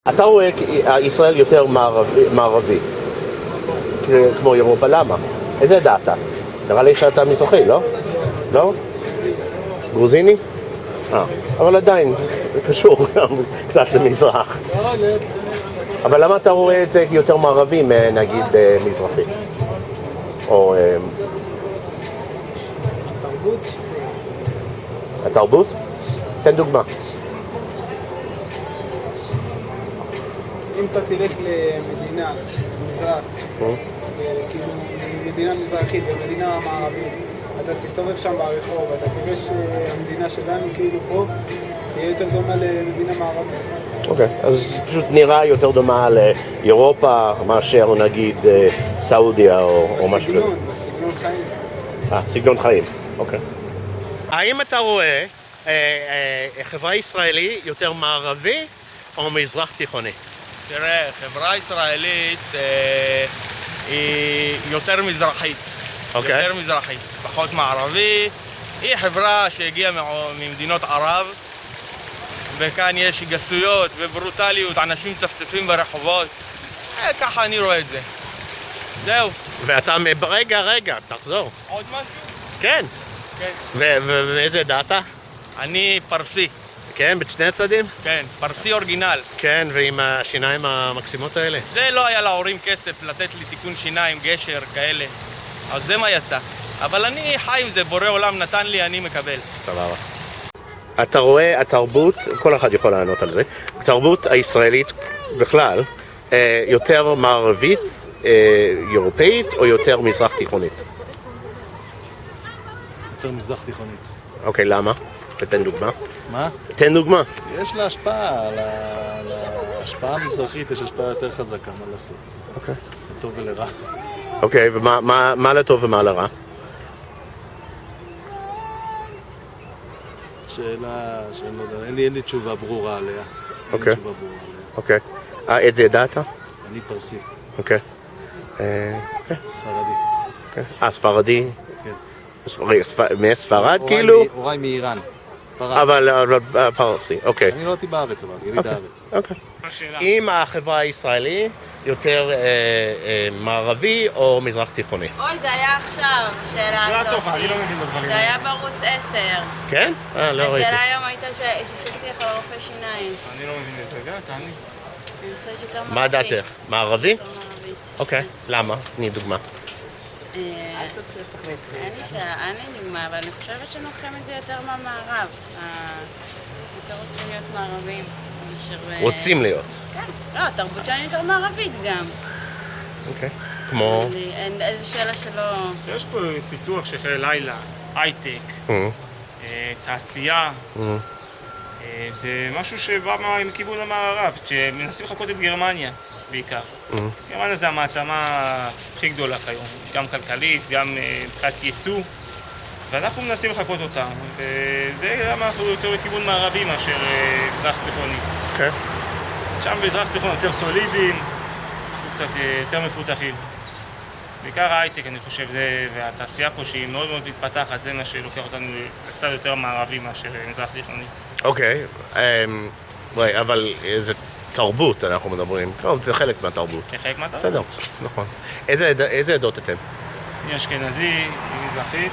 אתה רואה ישראל יותר מערבי, כמו אירופה, למה? איזה עדה אתה? נראה לי שאתה מזרחי, לא? לא? גרוזיני? אבל עדיין, קשור קצת למזרח. אבל למה אתה רואה את זה יותר מערבי מנגיד מזרחי? או... התרבות? התרבות? תן דוגמה. אם אתה תלך למדינה מזרח, כאילו מדינה מזרחית ומדינה מערבית, אתה תסתובב שם ברחוב, אתה תראה שהמדינה שלנו כאילו פה תהיה יותר דומה למדינה מערבית. אוקיי, אז פשוט נראה יותר דומה לאירופה מאשר נגיד סעודיה או משהו כזה. בסגנון חיים. סגנון חיים, אוקיי. האם אתה רואה חברה ישראלית יותר מערבי או מזרח תיכוני? תראה, חברה ישראלית היא יותר מזרחית. אוקיי. יותר מזרחית, פחות מערבי. היא חברה שהגיעה ממדינות ערב, וכאן יש גסויות וברוטליות, אנשים צפצפים ברחובות. ככה אני רואה את זה. זהו. ואתה... רגע, תחזור. עוד משהו? כן. כן. ואיזה דאטה? אני פרסי. כן, בשני הצדדים? כן, פרסי אורגינל. כן, ועם השיניים המקסימות האלה? זה לא היה להורים כסף לתת לי תיקון שיניים, גשר, כאלה. אז זה מה יצא. אבל אני חי עם זה, בורא עולם נתן לי, אני מקבל. סבבה. אתה רואה התרבות, כל אחד יכול לענות על זה, התרבות הישראלית בכלל יותר מערבית, אירופאית או יותר מזרח תיכונית? יותר מזרח תיכונית. אוקיי, למה? תן דוגמה. מה? תן דוגמה. יש לה השפעה, להשפעה המזרחית יש השפעה יותר חזקה, מה לעשות. אוקיי. לטוב ולרע. אוקיי, ומה לטוב ומה לרע? שאלה שאני לא יודע, אין לי תשובה ברורה עליה. אוקיי. אין לי תשובה ברורה עליה. אוקיי. איזה ידעת? אני פרסי. אוקיי. ספרדי. ספרדי? כן. מספרד כאילו? הוריי מאיראן. פרס. אבל פרסי, אוקיי. אני נולדתי בארץ אבל, יליד הארץ. אוקיי. אם החברה הישראלית יותר מערבי או מזרח תיכוני? אוי, זה היה עכשיו, שאלה הזאת. אני לא מבין בדברים. זה היה בערוץ 10. כן? לא ראיתי. השאלה היום הייתה ששאלתי לך על רופא שיניים. אני לא מבין את זה, תעני. אני חושבת שיותר מערבית. מה דעתך? מערבי? יותר מערבית. אוקיי. למה? תני דוגמה. אין לי דוגמה, אבל אני חושבת שהם לוקחים את זה יותר מהמערב. יותר רוצים להיות מערבים. רוצים להיות. כן. לא, התרבות שלנו יותר מערבית גם. אוקיי. כמו? אין איזה שאלה שלא... יש פה פיתוח של חיי לילה, הייטק, תעשייה. זה משהו שבא מכיוון המערב, שמנסים לחקות את גרמניה בעיקר. גרמניה זה המעצמה הכי גדולה כיום, גם כלכלית, גם מבחינת ייצוא, ואנחנו מנסים לחקות אותה, וזה למה אנחנו יותר בכיוון מערבי מאשר מזרח תיכוני. אוקיי. שם במזרח תיכון יותר סולידיים, קצת יותר מפותחים. בעיקר ההייטק אני חושב, והתעשייה פה שהיא מאוד מאוד מתפתחת, זה מה שלוקח אותנו קצת יותר מערבי מאשר מזרח תיכוני. אוקיי, אבל זה תרבות אנחנו מדברים, טוב, זה חלק מהתרבות. זה חלק מהתרבות? בסדר, נכון. איזה עדות אתם? אני אשכנזי, אני מזרחית.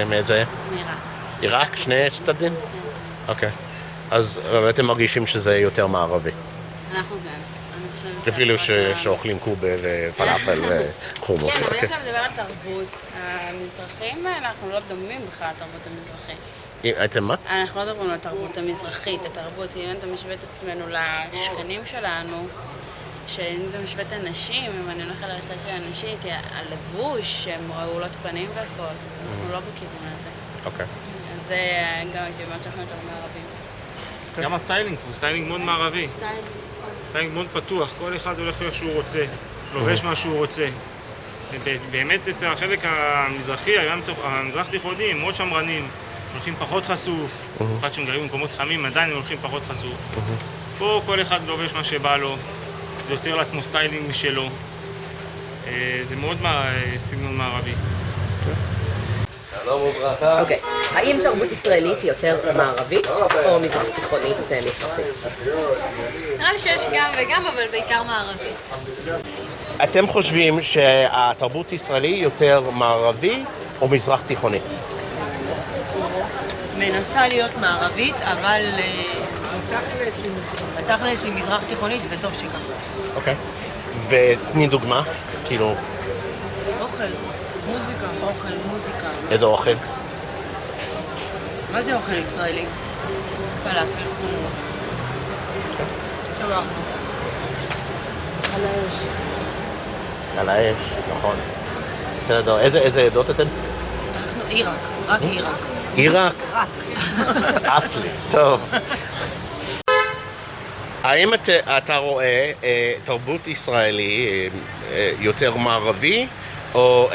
מאיזה? מעיראק. עיראק? שני צדדים? אוקיי. אז אתם מרגישים שזה יותר מערבי. אנחנו גם. אפילו שאוכלים קובה ופלאפל וחומוס. כן, אבל איך אתה מדבר על תרבות? המזרחים, אנחנו לא דומים בכלל לתרבות המזרחית. אתם מה? אנחנו לא מדברים על התרבות המזרחית. התרבות, אם אתה משווה את עצמנו לשכנים שלנו, שאם אתה משווה את הנשים, אם אני הולכת על הצד של הנשים, הלבוש, שהן רעולות פנים והכל, אנחנו לא בכיוון הזה. אוקיי. אז זה גם הייתי אומרת שאנחנו יותר מערבים. גם הסטיילינג פה, סטיילינג מאוד מערבי. סטיילינג מאוד פתוח, כל אחד הולך איך שהוא רוצה, לובש מה שהוא רוצה. באמת את החלק המזרחי, המזרח תיכוני, הם מאוד שמרנים, הולכים פחות חשוף, במיוחד שהם גרים במקומות חמים, עדיין הם הולכים פחות חשוף. פה כל אחד לובש מה שבא לו, יוצר לעצמו סטיילינג משלו. זה מאוד סגנון מערבי. אוקיי. האם תרבות ישראלית היא יותר מערבית או מזרח תיכונית מזרחית? נראה לי שיש גם וגם, אבל בעיקר מערבית. אתם חושבים שהתרבות הישראלית יותר מערבי או מזרח תיכוני? מנסה להיות מערבית, אבל בתכלס היא מזרח תיכונית, וטוב שכך. אוקיי. ותני דוגמה, כאילו... אוכל, מוזיקה, אוכל, מוזיקה. איזה אוכל? מה זה אוכל ישראלי? פלאפל, חומוס. שווארמה. על האש. על האש, נכון. בסדר, איזה עדות אתן? אנחנו עיראק, רק עיראק. עיראק? רק. אצלי, טוב. האם אתה רואה תרבות ישראלי יותר מערבי או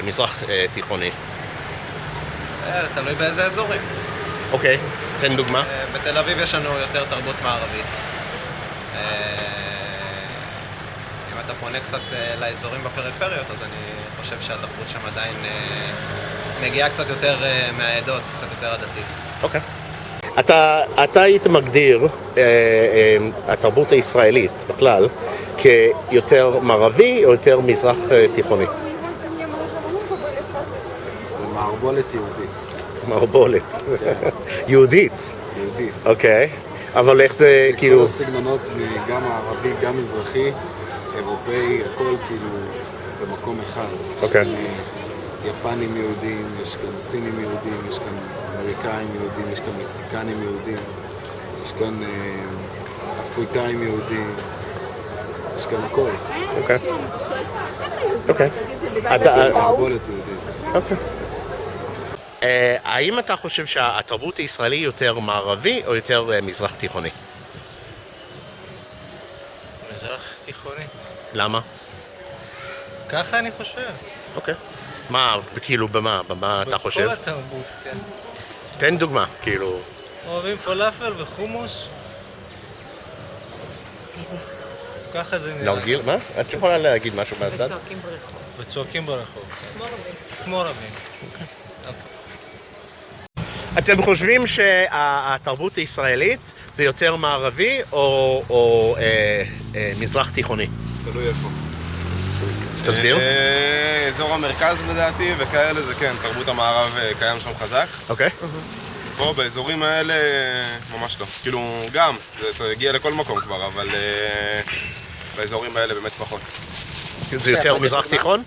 מזרח תיכוני? זה תלוי באיזה אזורים. אוקיי, תן דוגמה. בתל אביב יש לנו יותר תרבות מערבית. אם אתה פונה קצת לאזורים בפריפריות, אז אני חושב שהתרבות שם עדיין מגיעה קצת יותר מהעדות, קצת יותר עדתית. אוקיי. אתה היית מגדיר התרבות הישראלית בכלל כיותר מערבי או יותר מזרח תיכוני? זה מערבולת יהודית. מערבולת. יהודית? יהודית. אוקיי. אבל איך זה כאילו... כל הסגנונות, גם הערבי, גם מזרחי, אירופאי, הכל כאילו במקום אחד. אוקיי. יש כאן יפנים יהודים, יש כאן סינים יהודים, יש כאן אמריקאים יהודים, יש כאן מקסיקנים יהודים, יש כאן אפריקאים יהודים, יש כאן הכל. אוקיי. אוקיי. זה מערבולת יהודית. אוקיי. האם אתה חושב שהתרבות הישראלית יותר מערבי או יותר מזרח תיכוני? מזרח תיכוני. למה? ככה אני חושב. אוקיי. מה, כאילו, במה אתה חושב? בכל התרבות, כן. תן דוגמה, כאילו... אוהבים פלאפל וחומוס. ככה זה נראה. נרגיל? מה? את יכולה להגיד משהו מהצד? וצועקים ברחוב. כמו רבים. אתם חושבים שהתרבות הישראלית זה יותר מערבי או מזרח תיכוני? תלוי איפה. תסביר. אזור המרכז לדעתי וכאלה זה כן, תרבות המערב קיים שם חזק. אוקיי. פה באזורים האלה ממש לא. כאילו גם, זה הגיע לכל מקום כבר, אבל באזורים האלה באמת פחות. זה יותר מזרח תיכון?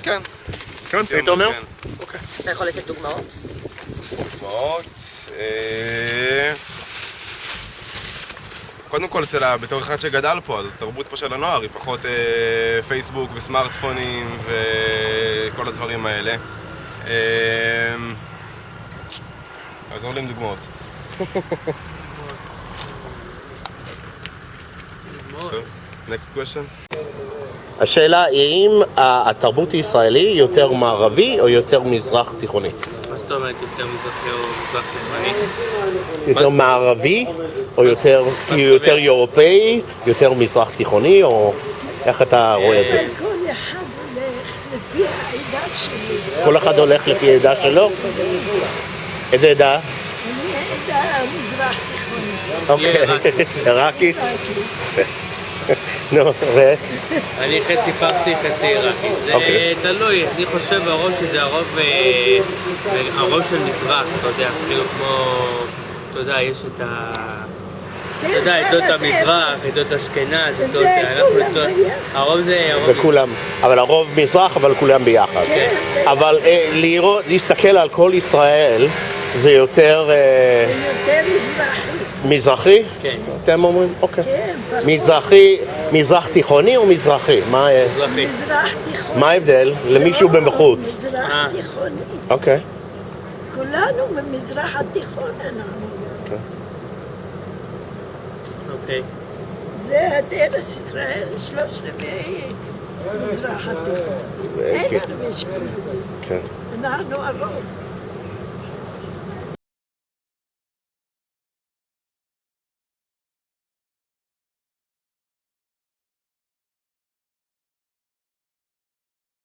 כן. כן, היית אומר? אוקיי. אתה יכול לתת דוגמאות? דוגמאות? קודם כל, בתור אחד שגדל פה, אז התרבות פה של הנוער היא פחות פייסבוק וסמארטפונים וכל הדברים האלה. תעזור לי עם דוגמאות. Next question. השאלה היא אם התרבות הישראלית יותר מערבי או יותר מזרח תיכוני? מה זאת אומרת יותר מזרחי או מזרח תיכוני? יותר מערבי או יותר אירופאי, יותר מזרח תיכוני, או איך אתה רואה את זה? כל אחד הולך לפי העדה שלי. כל אחד הולך לפי העדה שלו? איזה עדה? אני עדה מזרח תיכונית. אוקיי, עיראקית? נו, ו? אני חצי פרסי, חצי עיראקי. זה תלוי, אני חושב הרוב שזה הרוב של מזרח, אתה יודע, כאילו כמו, אתה יודע, יש את אתה יודע, עדות המזרח, עדות אשכנז, עדות, הרוב זה... וכולם, אבל הרוב מזרח, אבל כולם ביחד. אבל להסתכל על כל ישראל זה יותר... מזרחי? כן. אתם אומרים? אוקיי. כן, מזרח תיכוני או מזרחי? מזרחי. מזרח תיכוני. מה ההבדל? למישהו במחוץ. מזרח תיכוני. אוקיי. כולנו במזרח התיכון אנחנו. אוקיי. זה ארץ ישראל, 3/4 מזרח התיכון. אין הרבה אשכנזים. אנחנו הרוב.